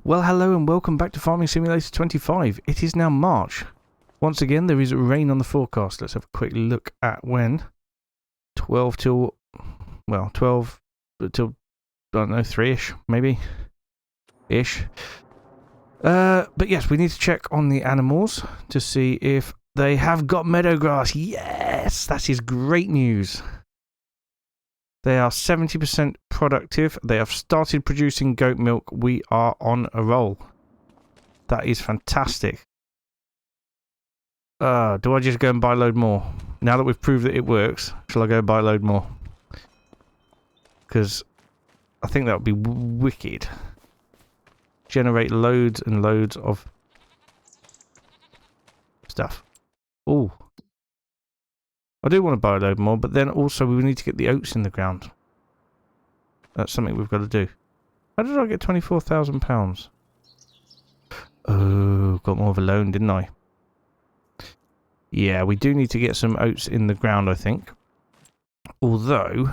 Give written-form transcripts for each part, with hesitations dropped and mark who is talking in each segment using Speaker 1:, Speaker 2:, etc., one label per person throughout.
Speaker 1: Well, hello and welcome back to Farming Simulator 25. It is now March. Once again, there is rain on the forecast. Let's have a quick look at when. 12 till, I don't know, 3-ish, maybe? Ish. But yes, we need to check on the animals to see if they have got meadow grass. Yes, that is great news. They are 70% productive. They have started producing goat milk. We are on a roll. That is fantastic. Do I just go and buy a load more? Now that we've proved that it works, shall I go buy a load more? Because I think that would be wicked. Generate loads and loads of stuff. Ooh. I do want to buy a load more, but then also we need to get the oats in the ground. That's something we've got to do. How did I get £24,000? Oh, got more of a loan, didn't I? Yeah, we do need to get some oats in the ground, I think. Although,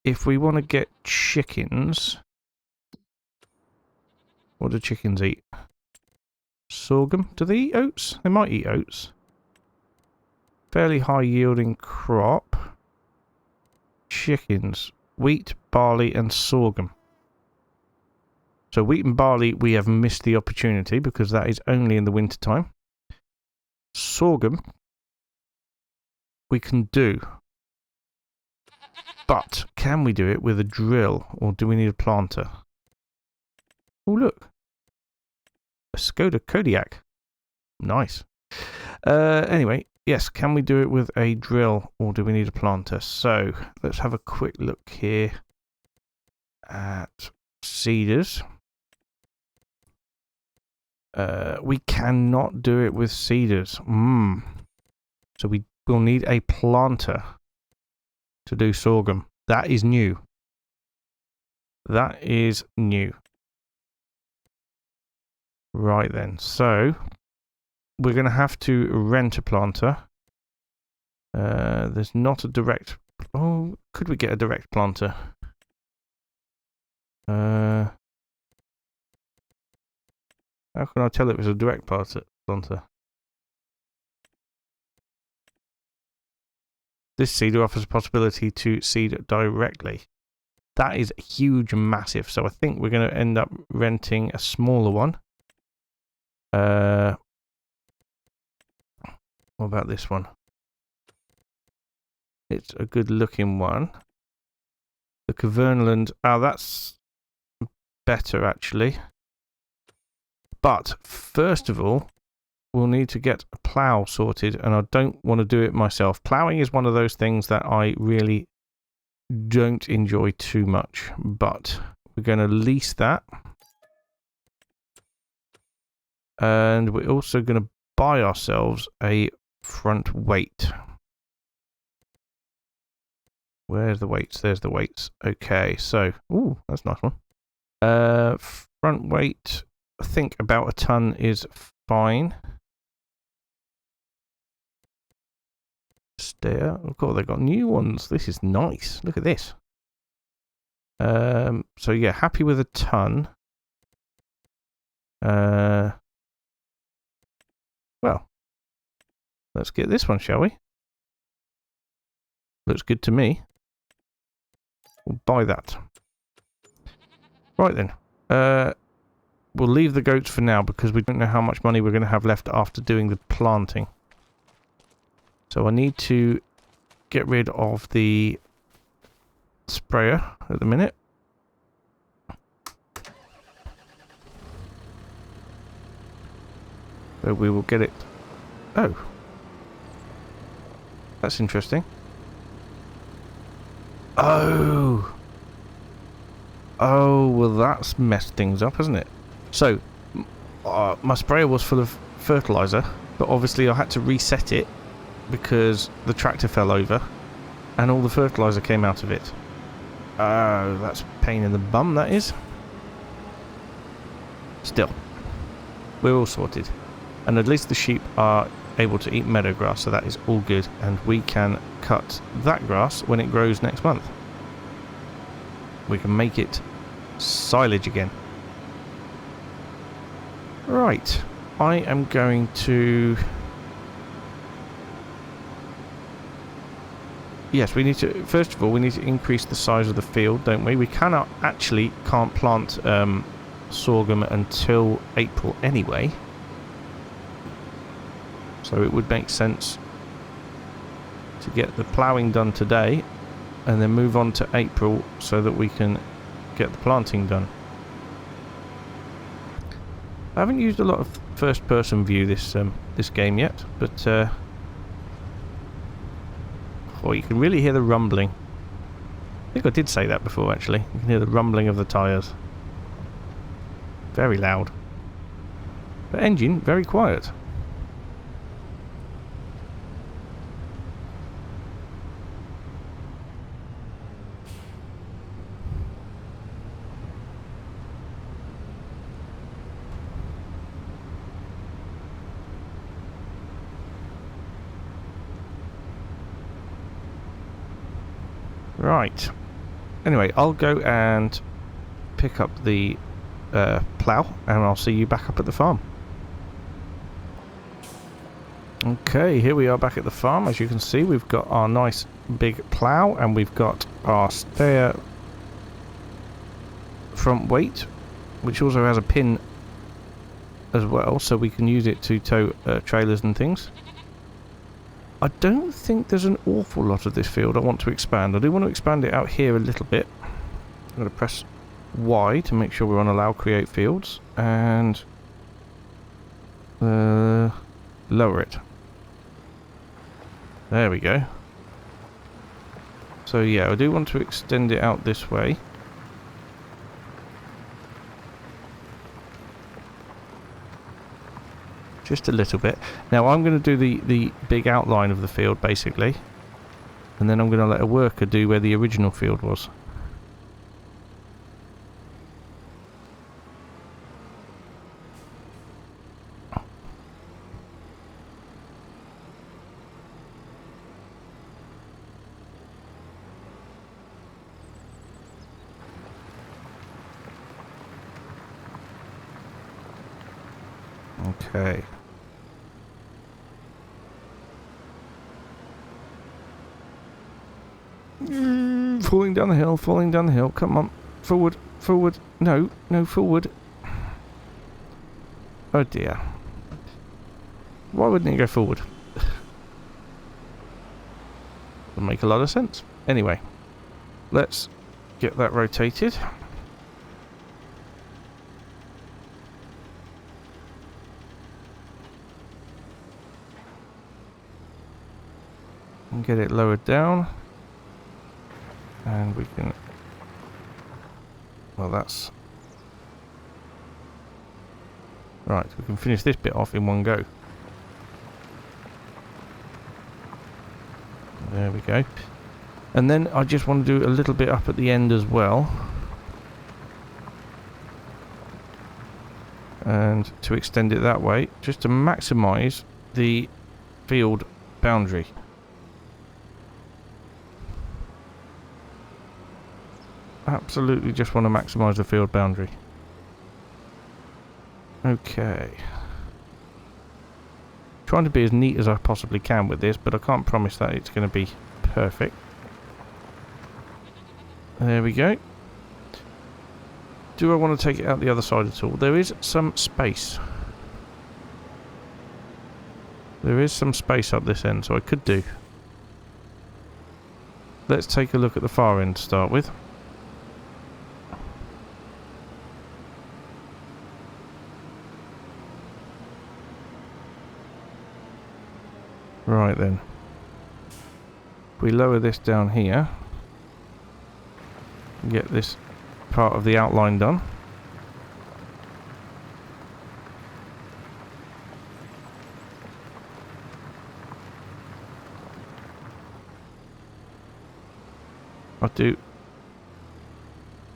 Speaker 1: if we want to get chickens... What do chickens eat? Sorghum? Do they eat oats? They might eat oats. Fairly high yielding crop. Chickens. Wheat, barley and sorghum. So wheat and barley we have missed the opportunity because that is only in the winter time. Sorghum we can do. But can we do it with a drill or do we need a planter? Oh look. A Skoda Kodiak. Nice. Anyway. Yes, can we do it with a drill or do we need a planter? So, let's have a quick look here at seeders. We cannot do it with seeders. So we will need a planter to do sorghum. That is new. That is new. Right then, so... we're going to have to rent a planter. There's not a direct... Oh, could we get a direct planter? How can I tell it was a direct planter? This seeder offers a possibility to seed directly. That is huge and massive. So I think we're going to end up renting a smaller one. What about this one? It's a good looking one. The Cavernaland. Oh, that's better actually. But first of all, we'll need to get a plough sorted, and I don't want to do it myself. Ploughing is one of those things that I really don't enjoy too much, but we're going to lease that. And we're also going to buy ourselves a front weight. Where's the weights? There's the weights. Okay, so ooh, that's a nice one. Front weight, I think about a ton is fine. Stair. Oh god, they've got new ones. This is nice. Look at this. So yeah, happy with a ton. Well, let's get this one, shall we? Looks good to me. We'll buy that. Right then. We'll leave the goats for now because we don't know how much money we're going to have left after doing the planting. So I need to get rid of the sprayer at the minute. So we will get it. Oh. That's interesting. Oh. Oh, well that's messed things up, hasn't it? So, my sprayer was full of fertilizer, but obviously I had to reset it because the tractor fell over and all the fertilizer came out of it. Oh, that's a pain in the bum, that is. Still, we're all sorted. And at least the sheep are able to eat meadow grass, so that is all good. And we can cut that grass when it grows next month. We can make it silage again. Right, I am going to... Yes, we need to... First of all, we need to increase the size of the field, don't we? We can't plant sorghum until April anyway. So it would make sense to get the ploughing done today and then move on to April so that we can get the planting done. I haven't used a lot of first-person view this game yet, but oh, you can really hear the rumbling. I think I did say that before, actually. You can hear the rumbling of the tyres. Very loud. But engine, very quiet. Right. Anyway, I'll go and pick up the plough, and I'll see you back up at the farm. Okay, here we are back at the farm. As you can see, we've got our nice big plough, and we've got our spare front weight, which also has a pin as well, so we can use it to tow trailers and things. I don't think there's an awful lot of this field I want to expand. I do want to expand it out here a little bit. I'm going to press Y to make sure we're on allow create fields, and lower it. There we go. So yeah, I do want to extend it out this way. Just a little bit. Now I'm going to do the big outline of the field basically, and then I'm going to let a worker do where the original field was. Okay. Falling down the hill, falling down the hill. Come on. Forward, forward. No, no, forward. Oh dear. Why wouldn't it go forward? Doesn't make a lot of sense. Anyway, let's get that rotated. And get it lowered down. And we can... Well, that's... Right, we can finish this bit off in one go. There we go. And then I just want to do a little bit up at the end as well. And to extend it that way, just to maximise the field boundary. Absolutely just want to maximise the field boundary. Okay. Trying to be as neat as I possibly can with this, but I can't promise that it's going to be perfect. There we go. Do I want to take it out the other side at all? There is some space. There is some space up this end, so I could do. Let's take a look at the far end to start with. Right then. If we lower this down here, get this part of the outline done. I do...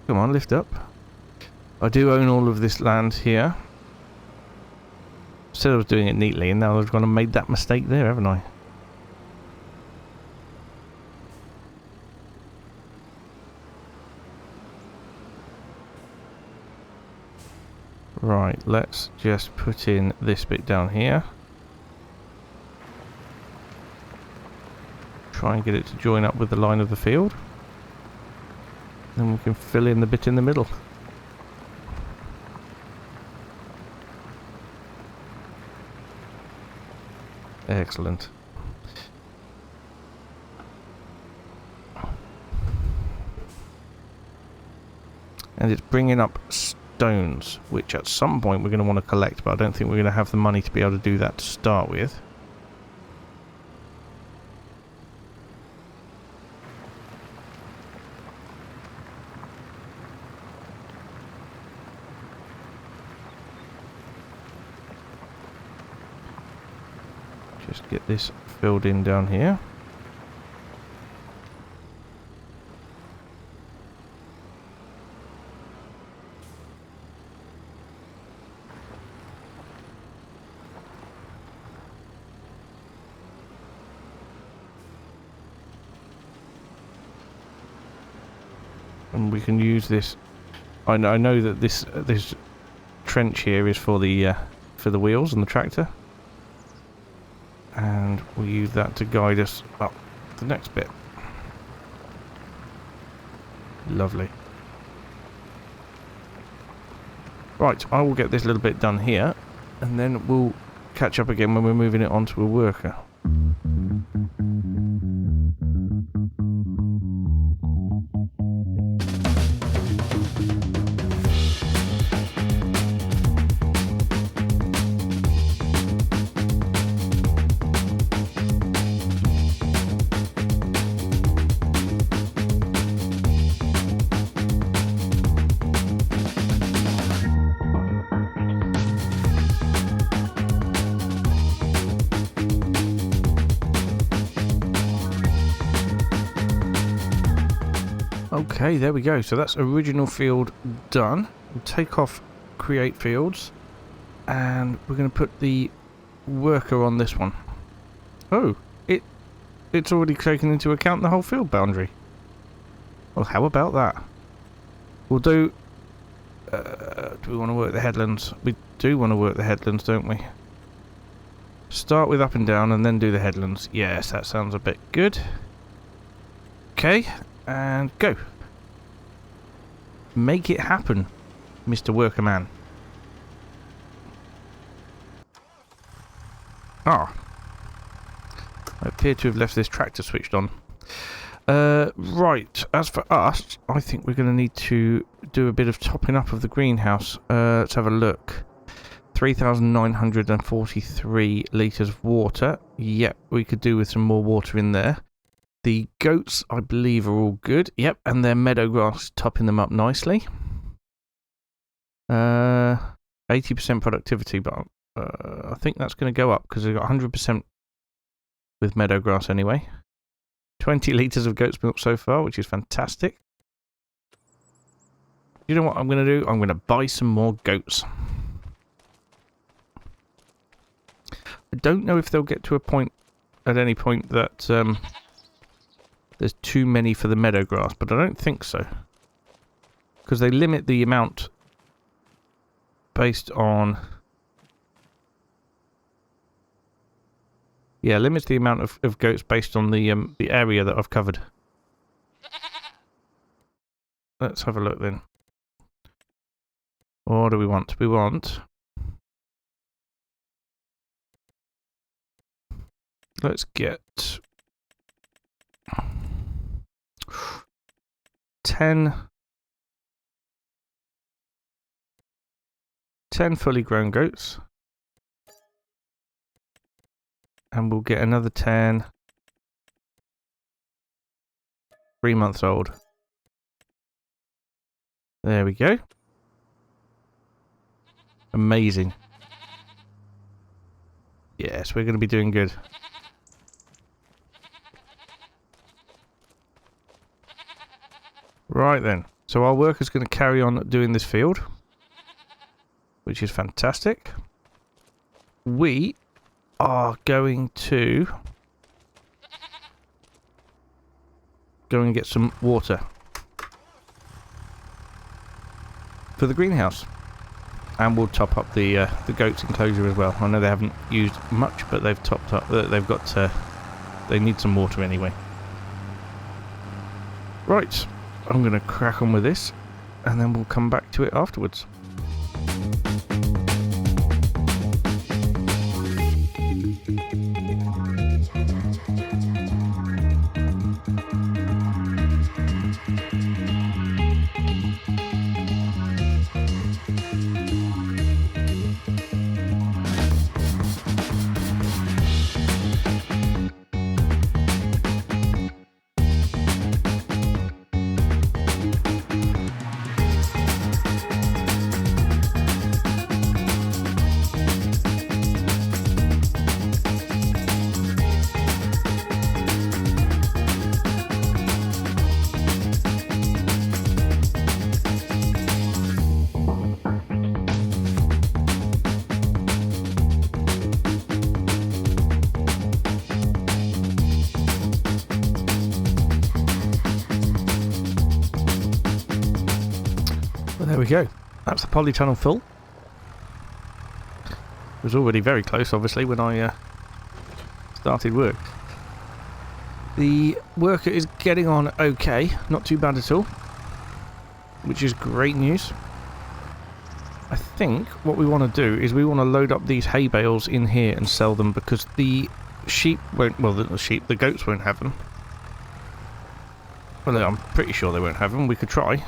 Speaker 1: Come on, lift up. I do own all of this land here. Said I was doing it neatly, and now I've gone and made that mistake there, haven't I? Right, let's just put in this bit down here. Try and get it to join up with the line of the field. Then we can fill in the bit in the middle. Excellent. And it's bringing up stones, which at some point we're going to want to collect, but I don't think we're going to have the money to be able to do that to start with. Just get this filled in down here. And we can use this. I know that this trench here is for the wheels and the tractor, and we'll use that to guide us up the next bit. Lovely. Right, I will get this little bit done here, and then we'll catch up again when we're moving it onto a worker. Okay, there we go. So that's original field done. We'll take off create fields, and we're going to put the worker on this one. Oh, it's already taken into account the whole field boundary. Well, how about that? We'll do... do we want to work the headlands? We do want to work the headlands, don't we? Start with up and down and then do the headlands. Yes, that sounds a bit good. Okay, and go. Make it happen, Mr. Workerman. Ah. I appear to have left this tractor switched on. Right, as for us, I think we're going to need to do a bit of topping up of the greenhouse. Let's have a look. 3,943 litres of water. Yep, we could do with some more water in there. The goats, I believe, are all good. Yep, and their meadow grass topping them up nicely. 80% productivity, but I think that's going to go up because we've got 100% with meadow grass anyway. 20 litres of goat's milk so far, which is fantastic. You know what I'm going to do? I'm going to buy some more goats. I don't know if they'll get to a point, at any point, that there's too many for the meadow grass, but I don't think so. Because they limit the amount based on... Yeah, limits the amount of goats based on the area that I've covered. Let's have a look then. What do we want? We want... Let's get... 10 fully grown goats. And we'll get another 10 3 months old. There we go. Amazing. Yes, we're going to be doing good. Right then. So our worker's going to carry on doing this field, which is fantastic. We are going to go and get some water for the greenhouse. And we'll top up the goats enclosure as well. I know they haven't used much, but they've topped up. They've got. They need some water anyway. Right, I'm going to crack on with this, and then we'll come back to it afterwards. There we go. That's the polytunnel full. It was already very close, obviously, when I started work. The worker is getting on okay. Not too bad at all. Which is great news. I think what we want to do is we want to load up these hay bales in here and sell them, because the sheep won't... Well, the goats won't have them. Well, I'm pretty sure they won't have them. We could try.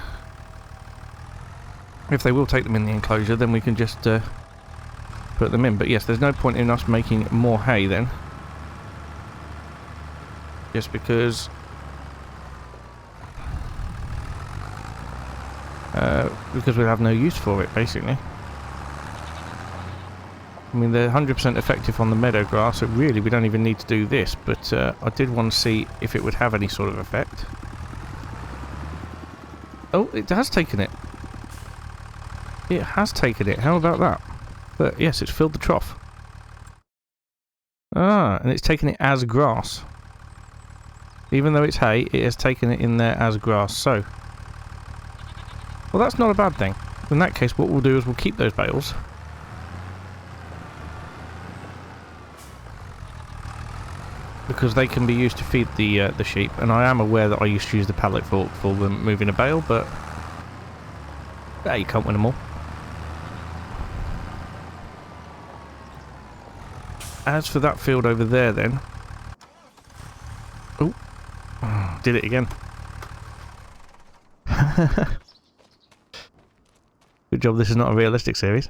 Speaker 1: If they will take them in the enclosure, then we can just put them in. But yes, there's no point in us making more hay then. Just because... because we'll have no use for it, basically. I mean, they're 100% effective on the meadow grass, so really we don't even need to do this. But I did want to see if it would have any sort of effect. Oh, it has taken it. It has taken it. How about that? But yes, it's filled the trough. Ah, and it's taken it as grass. Even though it's hay, it has taken it in there as grass. So, well, that's not a bad thing. In that case, what we'll do is we'll keep those bales. Because they can be used to feed the sheep. And I am aware that I used to use the pallet fork for them moving a bale, but you can't win them all. As for that field over there then... Oh, did it again. Good job this is not a realistic series.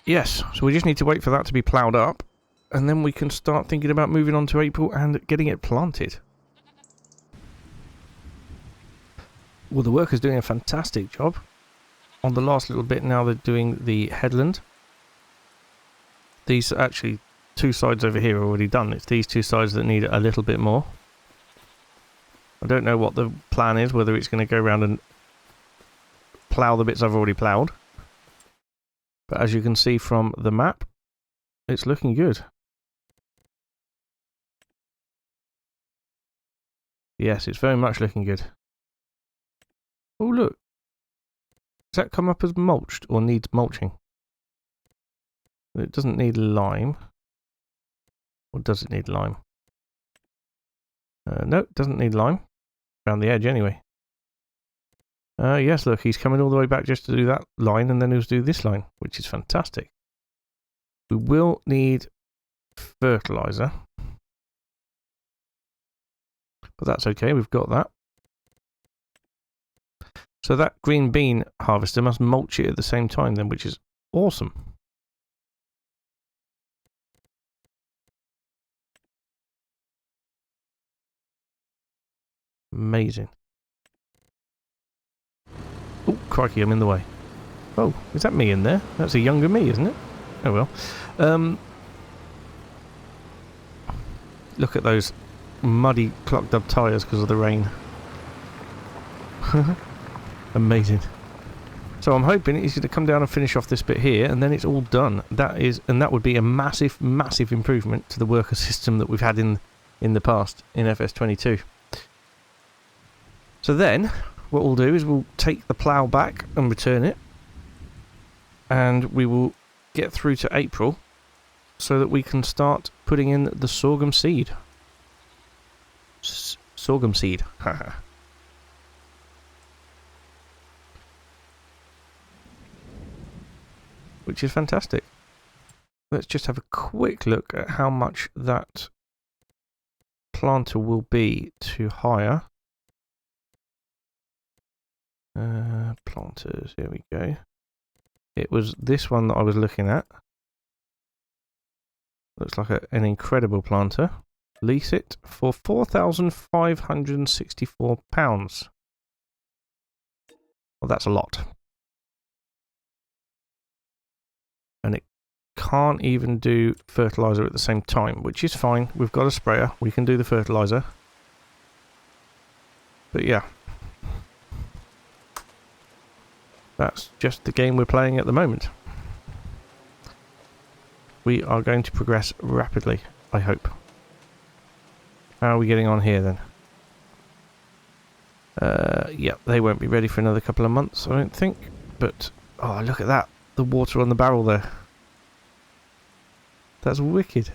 Speaker 1: Yes, so we just need to wait for that to be ploughed up, and then we can start thinking about moving on to April and getting it planted. Well, the worker's doing a fantastic job. On the last little bit now, they're doing the headland. These actually two sides over here are already done. It's these two sides that need a little bit more. I don't know what the plan is, whether it's going to go around and plough the bits I've already ploughed. But as you can see from the map, it's looking good. Yes, it's very much looking good. Oh, look. Does that come up as mulched or needs mulching? It doesn't need lime. Or does it need lime? No, it doesn't need lime. Around the edge anyway. Yes, look, he's coming all the way back just to do that line, and then he'll do this line, which is fantastic. We will need fertilizer. But that's okay, we've got that. So that green bean harvester must mulch it at the same time then, which is awesome. Amazing. Oh, crikey, I'm in the way. Oh, is that me in there? That's a younger me, isn't it? Oh well. Look at those muddy, clogged up tyres because of the rain. Amazing. So I'm hoping he's going to come down and finish off this bit here, and then it's all done. That would be a massive, massive improvement to the worker system that we've had in the past in FS22. So then what we'll do is we'll take the plough back and return it, and we will get through to April so that we can start putting in the sorghum seed. Sorghum seed. Which is fantastic. Let's just have a quick look at how much that planter will be to hire. Planters, here we go. It was this one that I was looking at. Looks like an incredible planter. Lease it for £4,564. Well, that's a lot. And it can't even do fertilizer at the same time, which is fine. We've got a sprayer. We can do the fertilizer. But yeah. That's just the game we're playing at the moment. We are going to progress rapidly, I hope. How are we getting on here then? Yeah, they won't be ready for another couple of months, I don't think. But, oh, look at that. The water on the barrel there. That's wicked.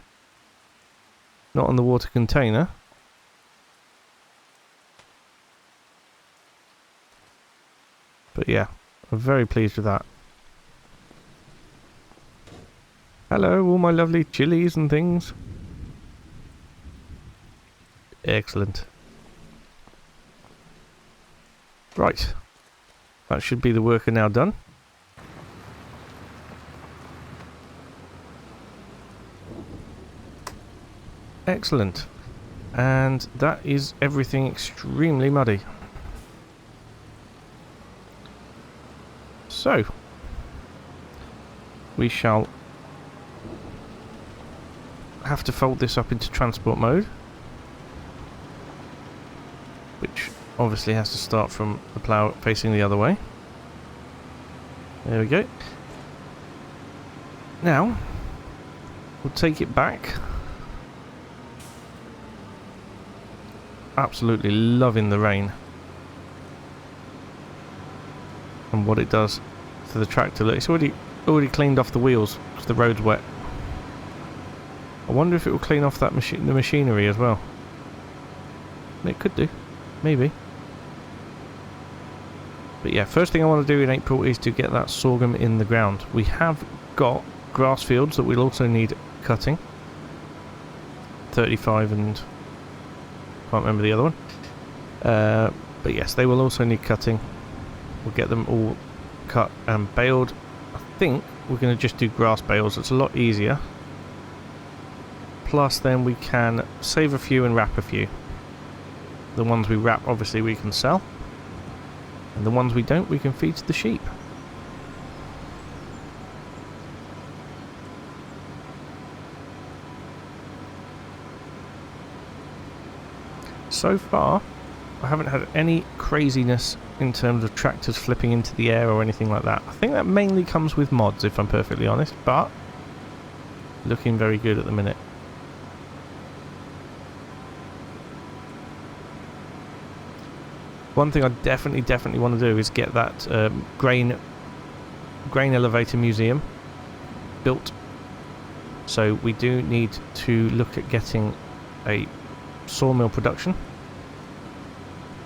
Speaker 1: Not on the water container. But yeah, I'm very pleased with that. Hello, all my lovely chilies and things. Excellent. Right. That should be the worker now done. Excellent. And that is everything extremely muddy. So, we shall have to fold this up into transport mode, which obviously has to start from the plough facing the other way. There we go. Now, we'll take it back. Absolutely loving the rain and what it does to the tractor. Look, it's already cleaned off the wheels because the road's wet. I wonder if it will clean off that the machinery as well. It could do, maybe. But yeah, first thing I want to do in April is to get that sorghum in the ground. We have got grass fields that we'll also need cutting. 35 and can't remember the other one. But yes, they will also need cutting. We'll get them all cut and baled. I think we're going to just do grass bales. It's a lot easier. Plus then we can save a few and wrap a few. The ones we wrap obviously we can sell. And the ones we don't we can feed to the sheep. So far, I haven't had any craziness in terms of tractors flipping into the air or anything like that. I think that mainly comes with mods, if I'm perfectly honest, but looking very good at the minute. One thing I definitely want to do is get that grain elevator museum built. So we do need to look at getting a sawmill production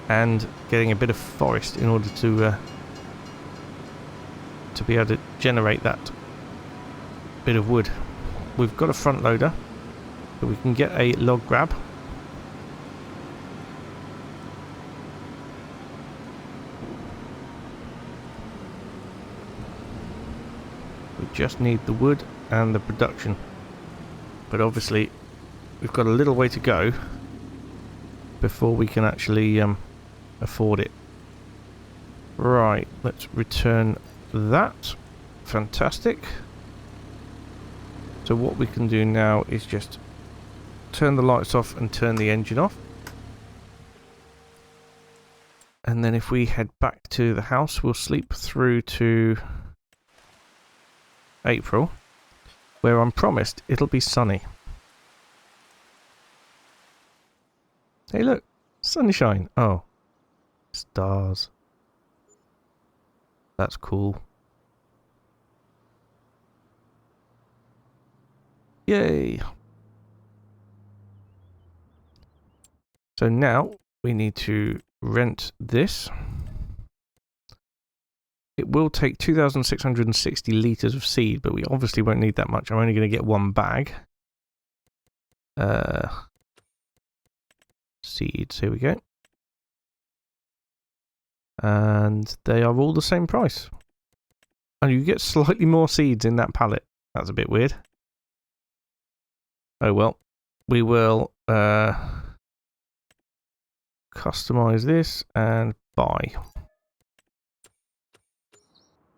Speaker 1: and getting a bit of forest in order to be able to generate that bit of wood. We've got a front loader, but we can get a log grab. We just need the wood and the production, but obviously we've got a little way to go before we can actually afford it. Right, let's return that. Fantastic. So what we can do now is just turn the lights off and turn the engine off. And then if we head back to the house, we'll sleep through to April, where I'm promised it'll be sunny. Hey look, sunshine. Oh, stars. That's cool. Yay! So now we need to rent this. It will take 2,660 litres of seed, but we obviously won't need that much. I'm only going to get one bag. Seeds, here we go. And they are all the same price. And you get slightly more seeds in that pallet. That's a bit weird. Oh well. We will customize this and buy.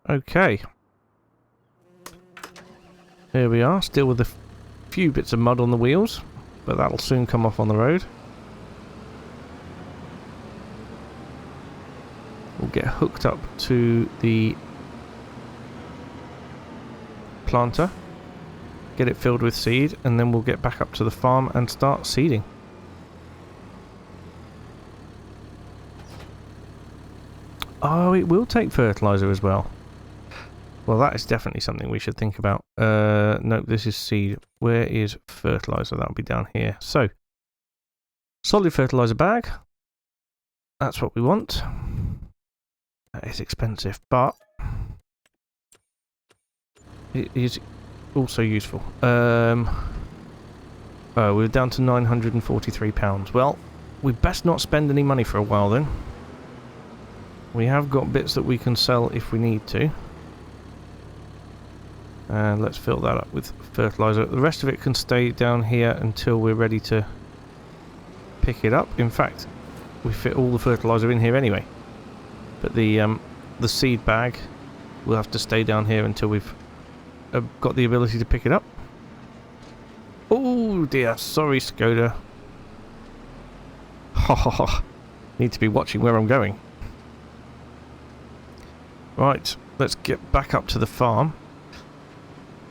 Speaker 1: Okay. Here we are, still with a few bits of mud on the wheels, but that'll soon come off on the road. We'll get hooked up to the planter, get it filled with seed, and then we'll get back up to the farm and start seeding. Oh, it will take fertilizer as well. Well, that is definitely something we should think about. No, this is seed. Where is fertilizer? That'll be down here. So, solid fertilizer bag. That's what we want. That is expensive, but it is also useful. Oh, we're down to £943. Well, we best not spend any money for a while then. We have got bits that we can sell if we need to. And let's fill that up with fertilizer. The rest of it can stay down here until we're ready to pick it up. In fact, we fit all the fertilizer in here anyway. But the seed bag will have to stay down here until we've got the ability to pick it up. Oh dear, sorry Skoda. Need to be watching where I'm going. Right, let's get back up to the farm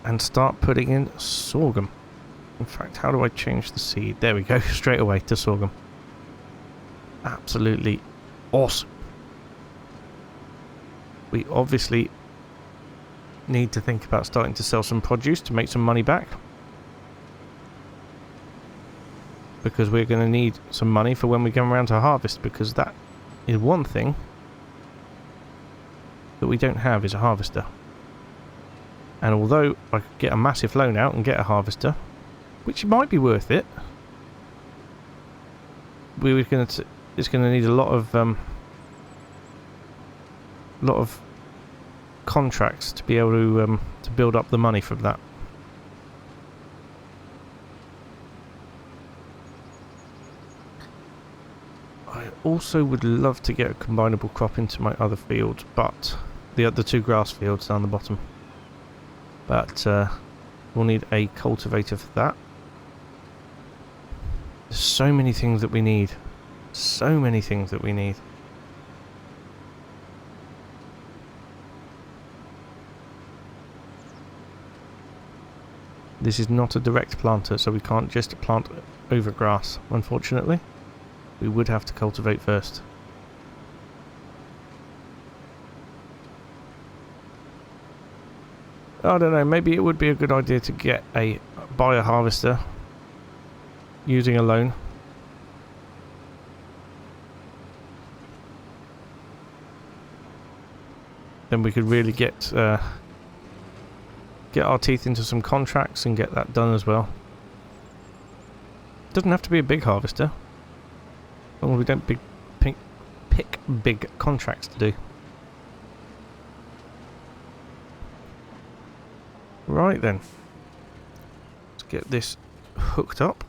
Speaker 1: and start putting in sorghum. In fact, how do I change the seed? There we go, straight away to sorghum. Absolutely awesome. We obviously need to think about starting to sell some produce to make some money back, because we're going to need some money for when we come around to harvest, because that is one thing that we don't have, is a harvester. And although I could get a massive loan out and get a harvester, which might be worth it, it's going to need a lot of contracts to be able to build up the money from that. I also would love to get a combinable crop into my other fields, but the two grass fields down the bottom. But we'll need a cultivator for that. There's so many things that we need. So many things that we need. This is not a direct planter, so we can't just plant over grass, unfortunately. We would have to cultivate first. I don't know, maybe it would be a good idea to buy a harvester using a loan. Then we could really get our teeth into some contracts and get that done as well. Doesn't have to be a big harvester. Well, we don't pick big contracts to do. Right then, let's get this hooked up.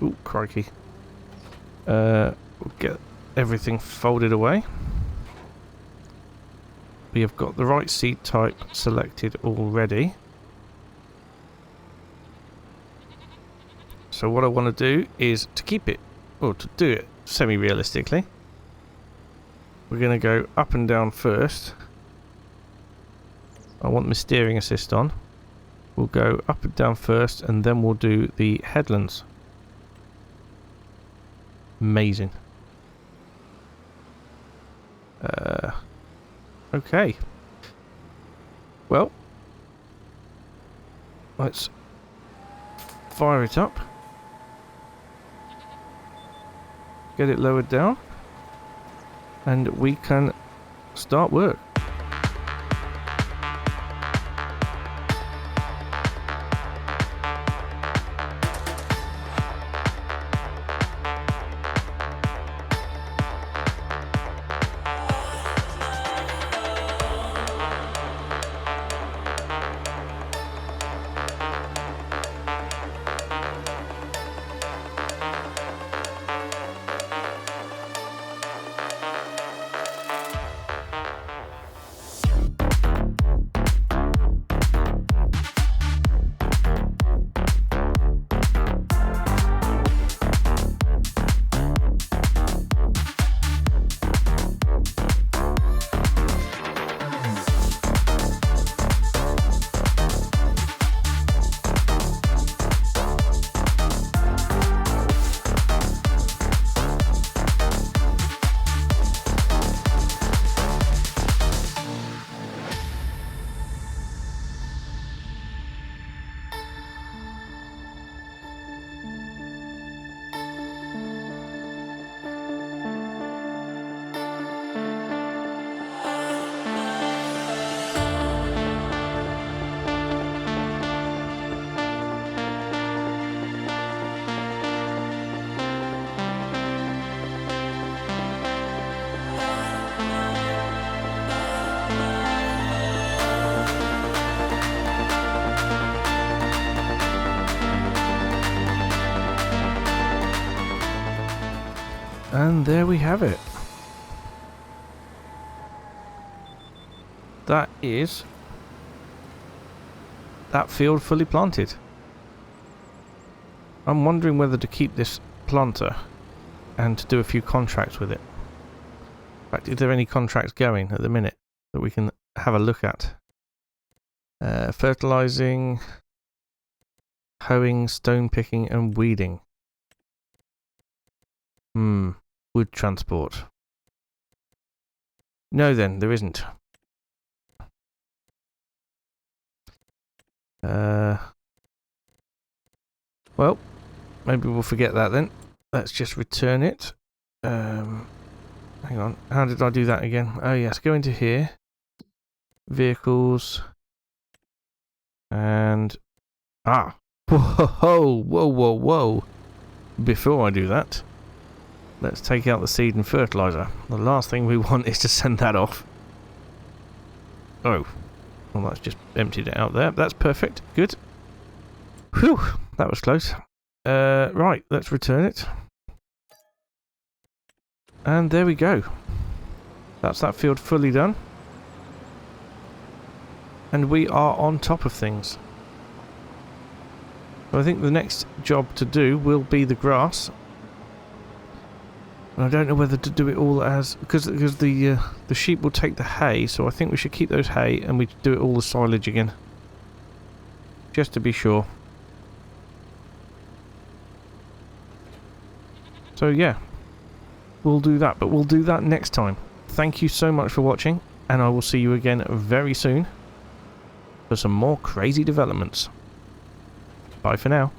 Speaker 1: Ooh, crikey. We'll get everything folded away. We have got the right seed type selected already. So what I want to do is to keep it, or to do it semi-realistically, we're going to go up and down first I want my steering assist on. We'll go up and down first, and then we'll do the headlands. Amazing. Okay. Well, let's fire it up. Get it lowered down. And we can start work. And there we have it. That is that field fully planted. I'm wondering whether to keep this planter and to do a few contracts with it. In fact, is there any contracts going at the minute that we can have a look at? Fertilizing, hoeing, stone picking and weeding. Wood transport. No then, there isn't. Well, maybe we'll forget that then. Let's just return it. Hang on, how did I do that again? Oh yes, go into here. Vehicles. And... Whoa. Before I do that, let's take out the seed and fertilizer. The last thing we want is to send that off. Oh. Well, that's just emptied it out there. That's perfect. Good. Whew. That was close. Right, let's return it. And there we go. That's that field fully done. And we are on top of things. So I think the next job to do will be the grass. And I don't know whether to do it all as... Because the sheep will take the hay, so I think we should keep those hay and we do it all the silage again. Just to be sure. So yeah, we'll do that, but we'll do that next time. Thank you so much for watching, and I will see you again very soon for some more crazy developments. Bye for now.